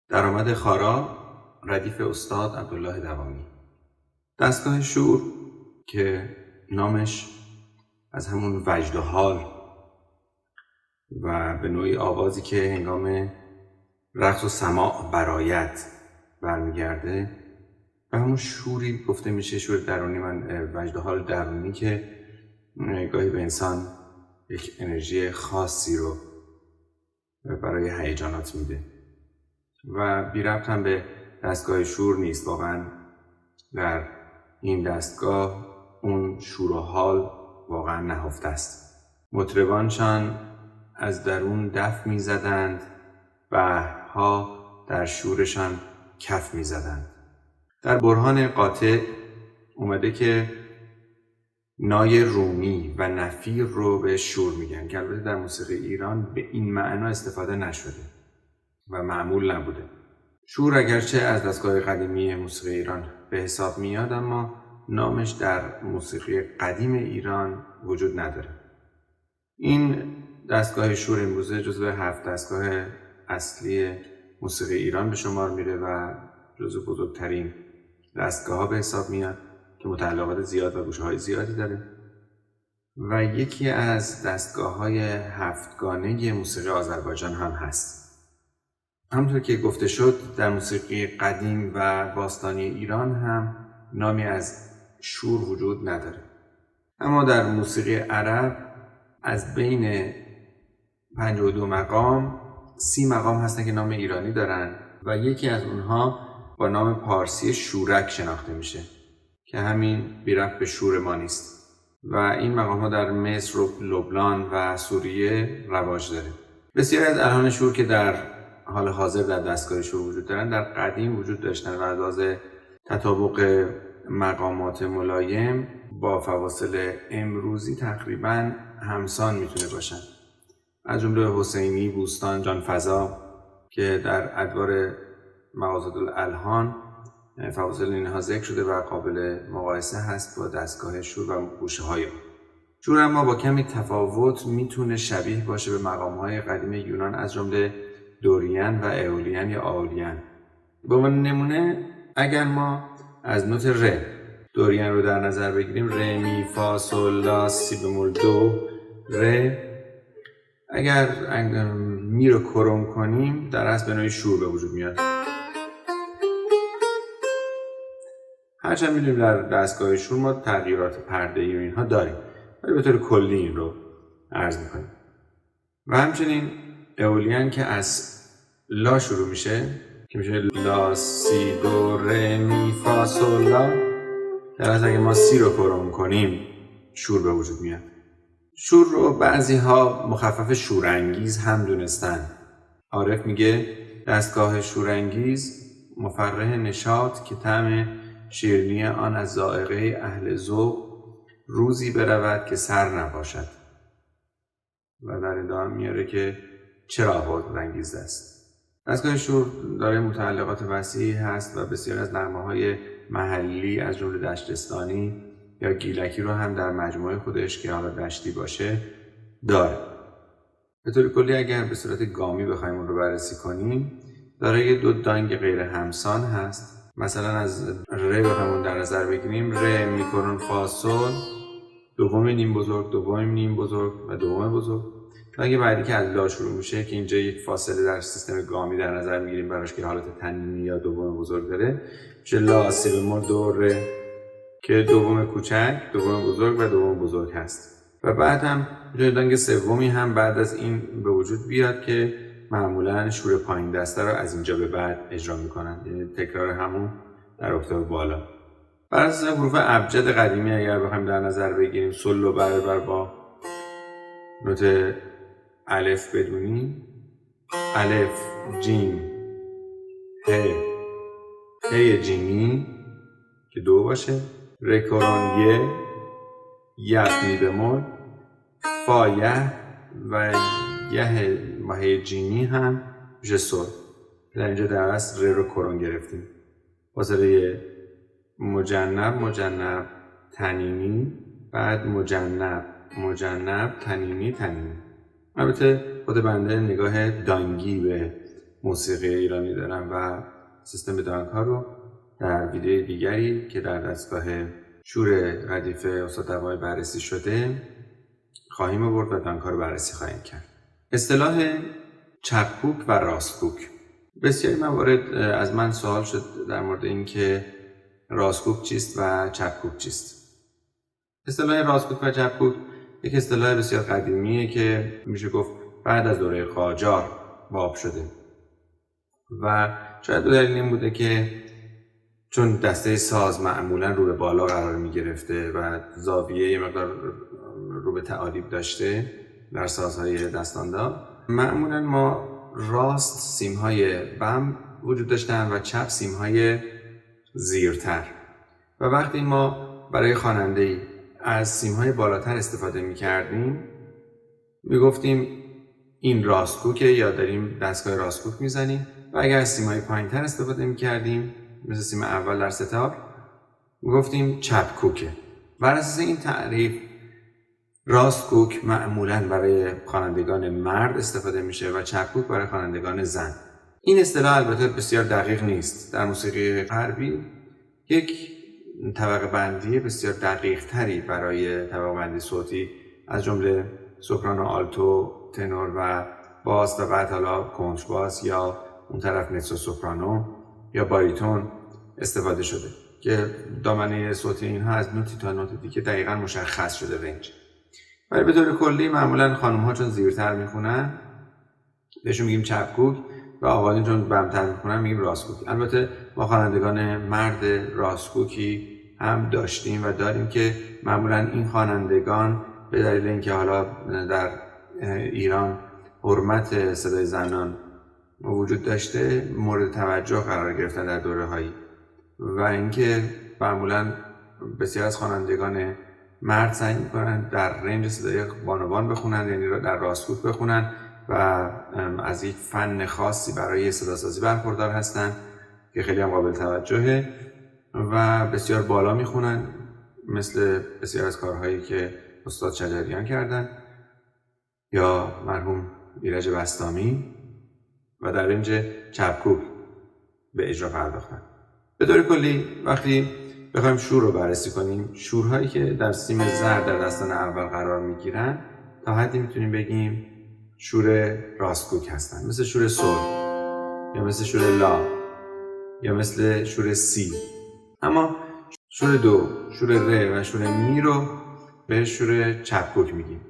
درآمد خارا ردیف استاد عبدالله دوامی. دستگاه شور که نامش از همون وجد و حال و به نوعی آوازی که هنگام رقص و سماع برآید برمیگرده و همون شوری گفته میشه، شور درونی من وجد و حال درونی که گاهی به انسان یک انرژی خاصی رو برای هیجانات میده و بی ربط هم به دستگاه شور نیست. واقعا در این دستگاه اون شور و حال واقعا نهفته است. مطربانشان از درون دف میزدند، بحرها در شورشان کف میزدند. در برهان قاطع اومده که نای رومی و نفیر رو به شور میگن که البته در موسیقی ایران به این معنا استفاده نشده و معمول نبوده. شور اگرچه از دستگاه قدیمی موسیقی ایران به حساب میاد، اما نامش در موسیقی قدیم ایران وجود نداره. این دستگاه شور امروزه جزو 7 دستگاه اصلی موسیقی ایران به شمار میره و جزو بزرگترین دستگاه ها به حساب میاد که متعلقات زیاد و گوشه‌های زیادی داره و یکی از دستگاه‌های 7گانه موسیقی آذربایجان هم هست. همونطور که گفته شد در موسیقی قدیم و باستانی ایران هم نامی از شور وجود نداره، اما در موسیقی عرب از بین 52 مقام 30 مقام هستن که نام ایرانی دارن و یکی از اونها با نام پارسی شورک شناخته میشه که همین بی ربط به شور ما نیست و این مقام ها در مصر و لبنان و سوریه رواج داره. بسیاری از الحان شور که در حال حاضر در دستگاه شور وجود دارن در قدیم وجود داشتن و از لحاظ تطابق مقامات ملایم با فواصل امروزی تقریباً همسان میتونه باشن، از جمله حسینی، بوستان، جانفزا که در ادوار مغازات الالحان فواصل اینها ذکر شده و قابل مقایسه هست با دستگاه شور و گوشه های شور. اما با کمی تفاوت میتونه شبیه باشه به مقام های قدیم یونان از جمله دورین و اولین یا آولین. به عنوان نمونه اگر ما از نوت ر دورین رو در نظر بگیریم، ر می فا سول لا سی بمول دو ر، اگر می رو کرم کنیم در اصل به نوعی شور به وجود میاد. هرچند میدونیم در دستگاه شور ما تغییرات پرده‌ای و اینها داریم، ولی به طور کلی این رو عرض میکنیم. و همچنین اولین که از لا شروع میشه که میشه لا سی دو ر می فا سول لا، در اصل اگه ما سی رو کرم کنیم شور به وجود میاد. شور رو بعضی ها مخفف شورانگیز هم دونستن. عارف میگه دستگاه شورانگیز مفرح نشاط که طعم شیرینی آن از ذائقه اهل ذوق روزی برود که سر نباشد. و در ادامه میاره که چرا آوازانگیز است. دستگاه شور دارای متعلقات وسیعی هست و بسیار از نغمه‌های محلی از جمله دشتستانی یا گیلکی رو هم در مجموعه خودش که حالا دشتی باشه داره. به طور کلی اگر به صورت گامی بخوایم اون رو بررسی کنیم، دارای 2 دانگ غیر همسان هست. مثلا از ر بخوایم اون در نظر بگیریم، ر میکرون فا سول، دوم نیم بزرگ، دوم نیم بزرگ و دوم بزرگ. دانگ بعدی که از لا شروع میشه که اینجا یک فاصله در سیستم گامی در نظر میگیریم براش که حالت تنینی یا دوم بزرگ داره، میشه لا سی بمول دو ر که دوم کوچک، دوم بزرگ و دوم بزرگ هست. و بعد هم دانگ سومی هم بعد از این به وجود بیاد که معمولا شور پایین دسته رو از اینجا به بعد اجرا میکنن، یعنی تکرار همون در اکتاو بالا. بر اساس حروف ابجد قدیمی اگر بخوایم در نظر بگیریم، سول رو برابر با نوت الف بدونیم، الف جیم ه جیمی که 2 باشه، رکوران ی می بمول، فا ی و ی ماهی جیمی هم میشه سول. در اینجا در اصل ر رو کرون گرفتیم. فاصله مجنب تنینی، بعد مجنب تنینی. البته خود بنده نگاه دانگی به موسیقی ایرانی دارم و سیستم دانک‌ها رو در ویدیو دیگری که در دستگاه شور ردیف استاد دوای بررسی شده خواهیم آورد و دانک‌ها رو بررسی خواهیم کرد. اصطلاح چپکوک و راستکوک. بسیاری موارد از من سوال شد در مورد این که راستکوک چیست و چپکوک چیست. اصطلاح راستکوک و چپکوک یک اصطلاح بسیار قدیمیه که میشه گفت بعد از دوره قاجار باب شده و شاید دلیل این بوده که چون دسته ساز معمولا رو به بالا قرار می گرفته و زاویه یه مقدار رو به تعالیب داشته در سازهای دستاندار، معمولا ما راست سیمهای بم وجود داشتن و چپ سیمهای زیرتر و وقتی ما برای خواننده‌ای از سیمهای بالاتر استفاده می کردیم می گفتیم این راستکوکه یا داریم دستگاه راستکوک می زنیم و اگر از سیمهای پایینتر استفاده می کردیم مثل سیم اول در ستار می گفتیم چپکوکه. بر اساس این تعریف راستکوک معمولاً برای خوانندگان مرد استفاده میشه و چپکوک برای خوانندگان زن. این اصطلاح البته بسیار دقیق نیست. در موسیقی غربی یک طبقه بندی بسیار دقیق تری برای طبقه بندی صوتی از جمله سوپرانو، آلتو، تنور و باس و بعد حالا کنترباس یا اون طرف متزو سوپرانو یا باریتون استفاده شده که دامنه صوتی اینها از نوتی تا نوت دیگه دقیقاً مشخص شده رنج. ولی به طور کلی معمولا خانم ها چون زیرتر میخونن بهشون میگیم چپکوک و آقایون چون بمتر میخونن میگیم راستکوک. البته ما خوانندگان مرد راستکوکی هم داشتیم و داریم که معمولا این خوانندگان به دلیل اینکه حالا در ایران حرمت صدای زنان وجود داشته مورد توجه قرار گرفتن در دوره‌هایی و اینکه معمولا بسیار از خوانندگان مرد سعی میکنن در رنج صدای بانوان بخونن، یعنی در راستکوک بخونن و از یک فن خاصی برای صداسازی برخوردار هستن که خیلی هم قابل توجهه و بسیار بالا میخونن مثل بسیار از کارهایی که استاد شجریان کردن یا مرحوم ایرج بسطامی و در رنج چپکوک به اجرا پرداختن. به طور کلی وقتی بخوایم شور رو بررسی کنیم، شورهایی که در سیم زرد در دستان اول قرار میگیرن تا حدی میتونیم بگیم شور راستکوک هستن، مثل شور سول یا مثل شور لا یا مثل شور سی. اما شور دو، شور ر و شور می رو به شور چپکوک میگیم.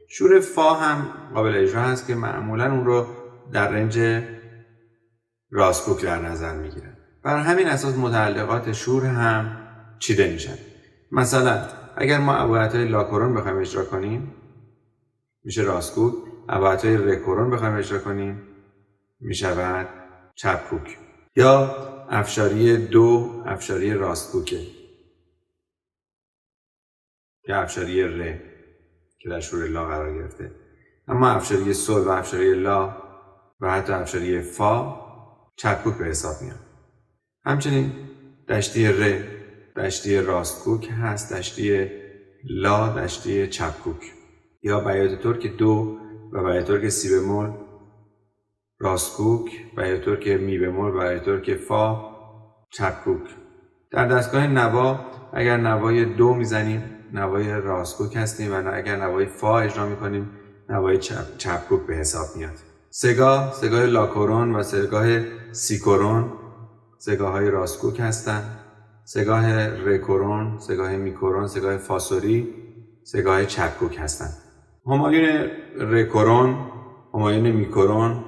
شور فا هم قابل اجرا هست که معمولا اون رو در رنج راستکوک در نظر میگیرن. بر همین اساس متعلقات شور هم چیده میشن. مثلا اگر ما ابعادهای لا کرون بخوایم اجرا کنیم میشه راستکوک، ابعادهای ر کرون بخوایم اجرا کنیم میشود چپکوک. یا افشاری دو افشاری راستکوکه یا افشاری ر که در شور لا قرار گرفته. اما افشاری سول و افشاری لا و حتی افشاری فا چپکوک به حساب میاد. همچنین دشتی ر دشتی راستکوک هست، دشتی لا دشتی چپکوک. یا بیات ترک دو و بیات ترک سی بمول راستکوک، بیات ترک می بمول و بیات ترک فا چپکوک. در دستگاه نوا اگر نوای دو میزنیم نوای راستکوک هستیم و اگر نوای فا اجرا میکنیم نوای چپکوک به حساب میاد. سگاه لا کرون و سگاه سی کرون سگاه های راستکوک هستند. سگاه ر کرون، سگاه می کرون، سگاه فاسوری سگاه چپکوک هستند. همایون ر کرون، همایون می کرون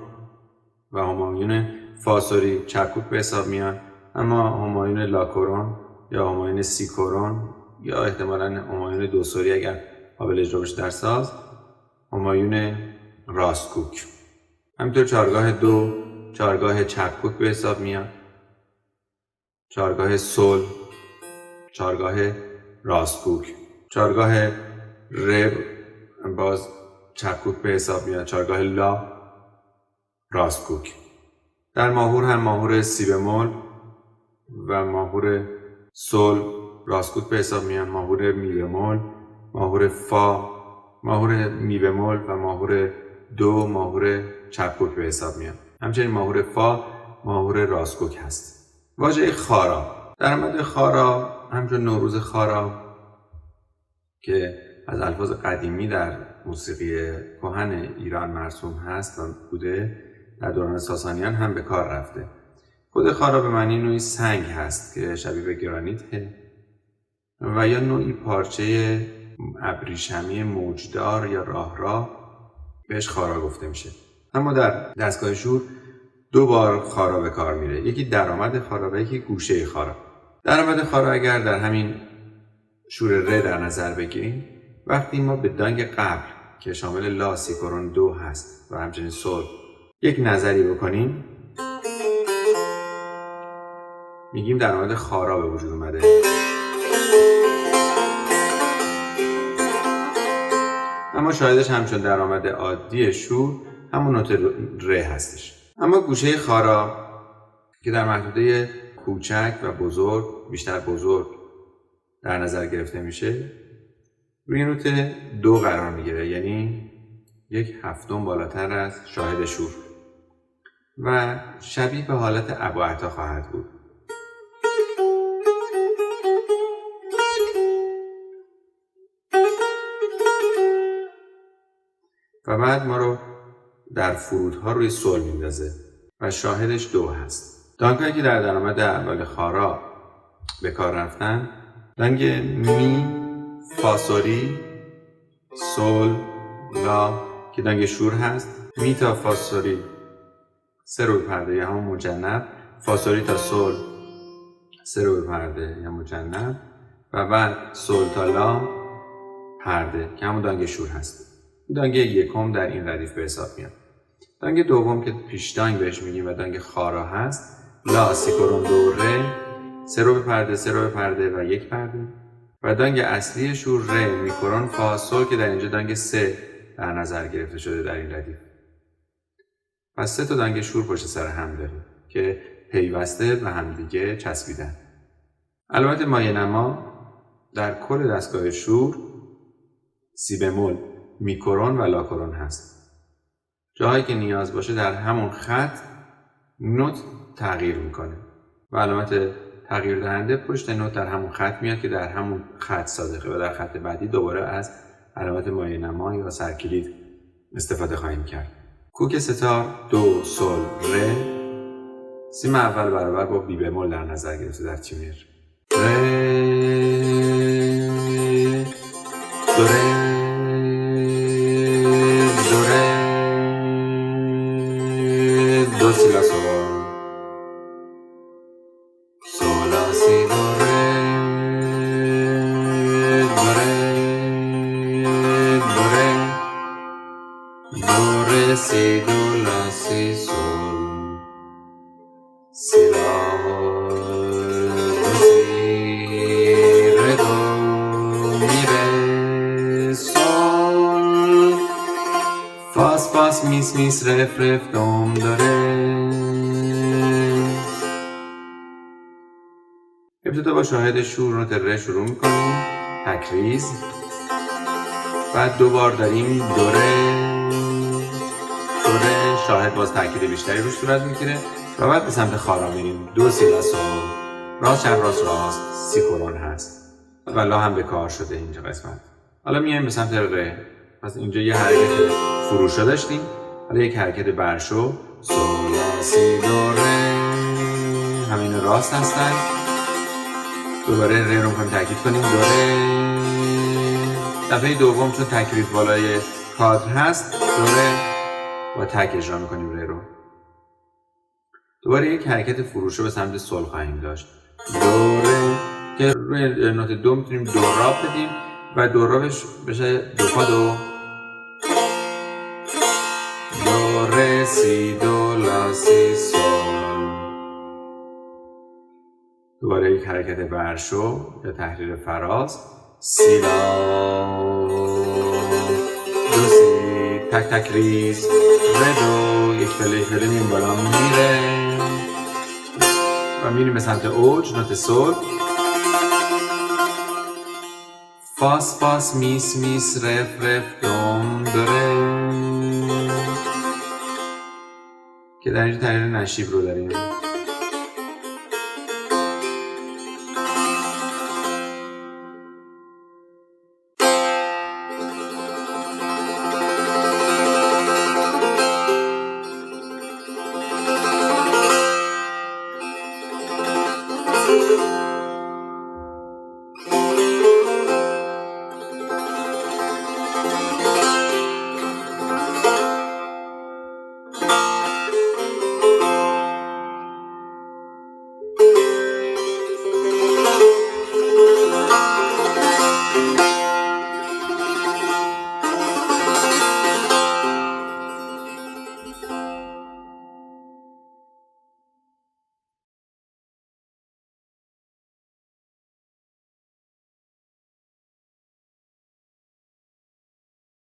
و همایون فاسوری چپکوک به حساب میان. اما همایون لا کرون یا همایون سی کرون یا احتمالاً همایون دوسوری اگر قابل اجرا بشه در ساز همایون راستکوک. همینطور چهارگاه دو چهارگاه چپکوک به حساب میاد. چهارگاه سول چهارگاه راستکوک. چهارگاه ر باز چپکوک به حساب میاد. چهارگاه لا راستکوک. در ماهور هم ماهور سی بمول و ماهور سول راستکوک به حساب میاد. ماهور می بمول، ماهور فا، ماهور می بمول و ماهور دو ماهور چپکوک به حساب میاد. همچنین ماهور فا ماهور راستگوک هست. واژه خارا، درآمد خارا همچون نوروز خارا که از الفاظ قدیمی در موسیقی کهن ایران مرسوم هست و بوده، در دوران ساسانیان هم به کار رفته. خود خارا به معنی نوعی سنگ هست که شبیه به گرانیته و یا نوعی پارچه ابریشمی موجدار یا راه بهش خارا گفته میشه. اما در دستگاه شور 2 بار خارا به کار میره، یکی درآمد خارا و یکی گوشه خارا. درآمد خارا اگر در همین شور ر در نظر بگیریم، وقتی ما به دانگ قبل که شامل لا سی کرون دو هست و همچنین سول یک نظری بکنیم، میگیم درآمد خارا به وجود اومده. اما شاهدش همچون درآمد عادی شور همون نوت ر هستش. اما گوشه خارا که در محدوده کوچک و بزرگ، بیشتر بزرگ در نظر گرفته میشه، روی نوت 2 قرار میگیره، یعنی 1/7 بالاتر از شاهد شور و شبیه به حالت اباعتا خواهد بود. و بعد ما رو در فرودها روی سول میندازه و شاهدش 2 هست. دانگ‌هایی که در درآمد اول خارا به کار رفتن، دانگ می، فاسوری، سول، لا که دانگ شور هست، می تا فاسوری 3 رو پرده یا همون مجنب، فاسوری تا سول 3 رو پرده یا مجنب و بعد سول تا لا پرده که همون دانگ شور هست. دانگ یکم در این ردیف به حساب میاد. دانگ دوم که پیش دانگ بهش میگیم و دانگ خارا هست، لا سی کرون دو ر 3 رو پرده 3 رو پرده و 1 پرده و دانگ اصلی شور ر می کرون فا سول که در اینجا دانگ 3 در نظر گرفته شده در این ردیف. پس 3 تا دانگ شور پشت سر هم داریم که پیوسته به هم دیگه چسبیدن. علامت مایه نما در کل دستگاه شور سی بمول، می کرون و لا کرون هست. جاهایی که نیاز باشه در همون خط نوت تغییر میکنه و علامت تغییر دهنده پشت نوت در همون خط میاد که در همون خط صادقه و در خط بعدی دوباره از علامت مایه نما یا سرکلید استفاده خواهیم کرد. کوک ستار دو سول ر، سیم اول برابر با بی بمول در نظر گرفته در تیونر. ر دو ر دو سی لا سول، سول لا سی دو ر دو ر دو ر دو ر سی دو لا سی سول، سی لا دو سی ر دو می ر سول، فاس فاس میس میس رف رف دوم داره. ابتدا با شاهد شور نوت ر شروع میکنیم، تکریز، بعد 2 بار داریم دو ر، شاهد باز تاکید بیشتری روش صورت میگیره و بعد به سمت خارا میریم. 2 سی لا سول، راست چپ راست راست، سی کرون هست و لا هم به کار شده اینجا قسمت. حالا میایم به سمت ر. پس اینجا یه حرکت فروشا داشتیم، حالا یک حرکت برشو، سول لا سی دو ر، همین راست هستن. دوباره ر رو میخوایم تاکید کنیم، دو ر. دفعه دوم چون تکریز بالای کادر هست، دو ر با تک اجرا میکنیم ر رو. دوباره یک حرکت فروشو به سمت سول خواهیم داشت، دو ر، که روی نوت 2 میتونیم دو را بدیم و دو را بشه دو پا دو، دو ر سی دو لا سی سول. دوباره یک حرکت برشو یا تحریر فراز، سی لا دو سی، تک تک ریز ر دو، یک پله میریم بالا میره و میریم به سمت اوج، نوت سول، فاس فاس میس میس رف رف دوم دو ر، که در اینجا تغییر نشیب رو داریم.